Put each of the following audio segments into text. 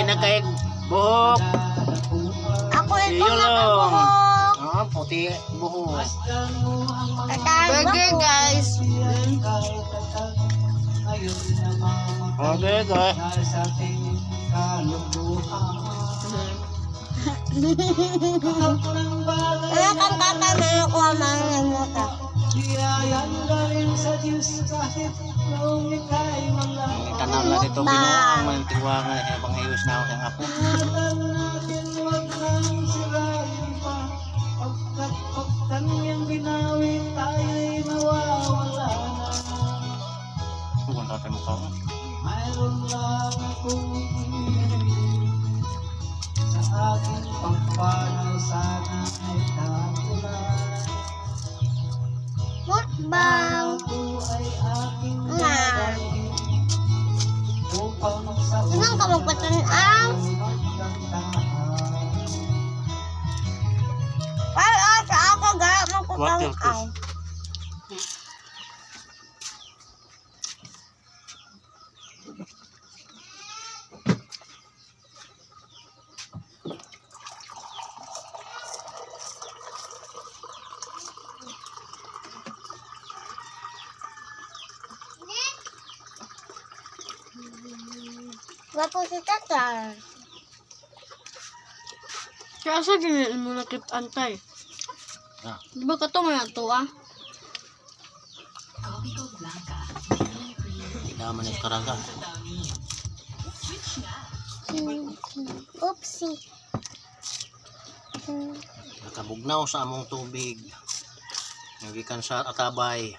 na kay buhok. Ako ito Yun lang. nakabuhok. Ah, puti buhok. Burger guys. Okay, guys. Kaya kang tatay makukuha mga mota. Ang tanaw na dito binuang manitiwangan sa pangayos na ako sa apo. Kung tatay mo ka. Mayroon lang akong hinihiling sa aking pagpanaw, sana ay tagulan. Mukbang. Ako ay aking Na. gagawin upang sa Saan ka magpatanaw? magkantahan. Para sa ako gara magpatanaw. Wapo si Tata. Kaya sa ganyan mo nakit antay. Ah. Di ba ka ito nga ito ah? Hindi naman yung karaga. Oopsie. Nakabugnaw sa among tubig. Nagikan sa atabay.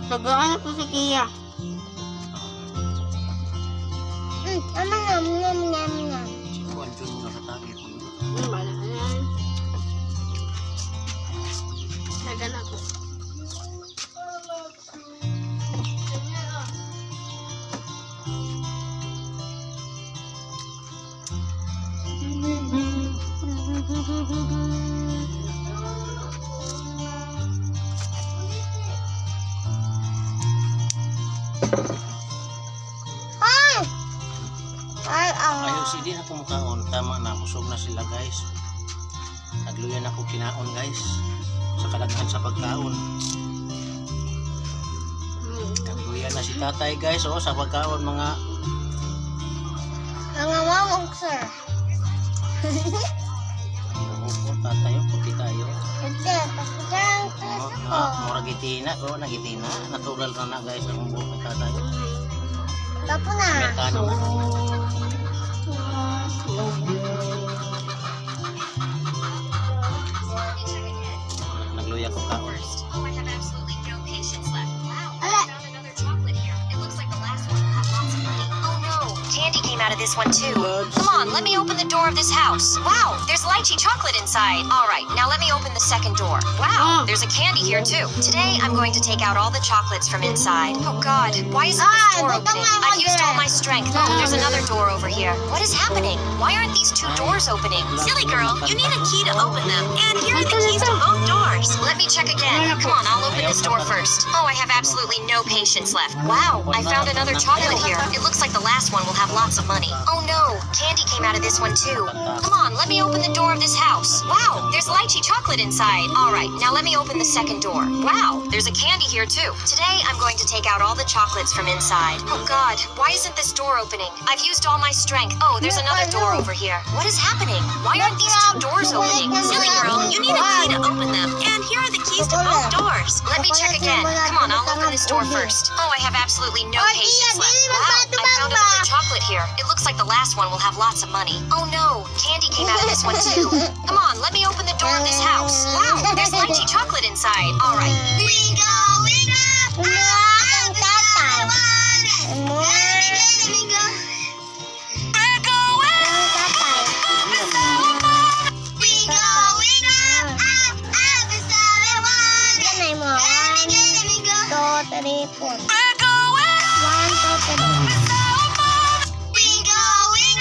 Tagaan na po si Kia. Ama ngam ngam ngam ngam. Sikuan dyan mo na sa tagit. Bala na yan. Tagaan ako. Ay, Ayos, hindi na pumukaon. Tama na, busog na sila guys. Nagluyan ako kinaon guys. Sa kalaghan sa pagkaon. Nagluyan na si tatay guys. O, sa pagkaon mga... Nangawang sir. Buko, tatay, o, puti tayo. Ito, pasigang ko. Muragitina, o, nagitina. Natural na guys ang buhok ni tatay. Tapo na. Amerikano na. Nagluya ko kaon. Oh, I have absolutely no patience left. Wow, Ala. I found another chocolate here. It looks like the last one will have lots of money. Oh no, candy came out of this one too. Come on, let me open the door of this house. Wow, there's lychee chocolate inside. All right, now let me open the second door. Wow, there's a candy here too. Today, I'm going to take out all the chocolates from inside. Oh God, why isn't this door opening? I've used all my strength. Oh, there's another door over here. What is happening? Why aren't these two doors opening? Silly girl, you need a key to open them. And here are the keys to both doors. Let me check again. Come on, I'll open this door first. Oh, I have absolutely no patience left. Wow, I found another chocolate here. It looks like the last one will have lots of money. Oh no, candy came out of this one too. Come on, let me open the door of this house. Wow, there's lychee chocolate inside. All right, now let me open the second door. Wow, there's a candy here too. Today, I'm going to take out all the chocolates from inside. Oh God, why isn't this door opening? I've used all my strength. Oh, there's another door over here. What is happening? Why aren't these two doors opening? Silly girl, you need a key to open them. And here are the keys to both doors. Let me check again. Come on, I'll open this door first. Oh, I have absolutely no patience left. Wow, I found another chocolate here. It looks like the last one will have lots of money. Oh no, candy came out of this one too. Come on, let me open the door of this house. Wow, there's lychee chocolate inside. All right. We going up. Ang tatay. We're going Ang tatay. We going Yan ay mo. 1, 2, 3, 4. 1, 2, 3. We're going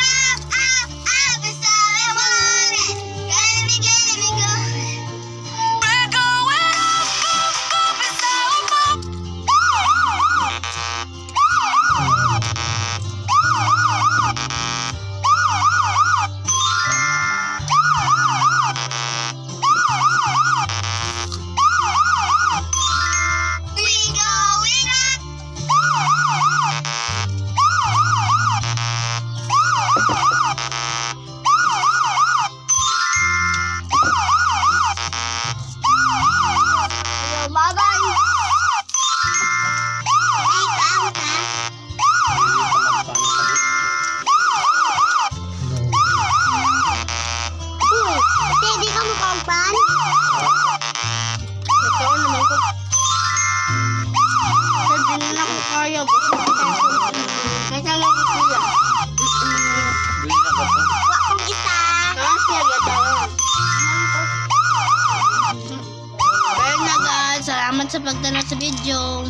Salamat sa pagtanaw sa video.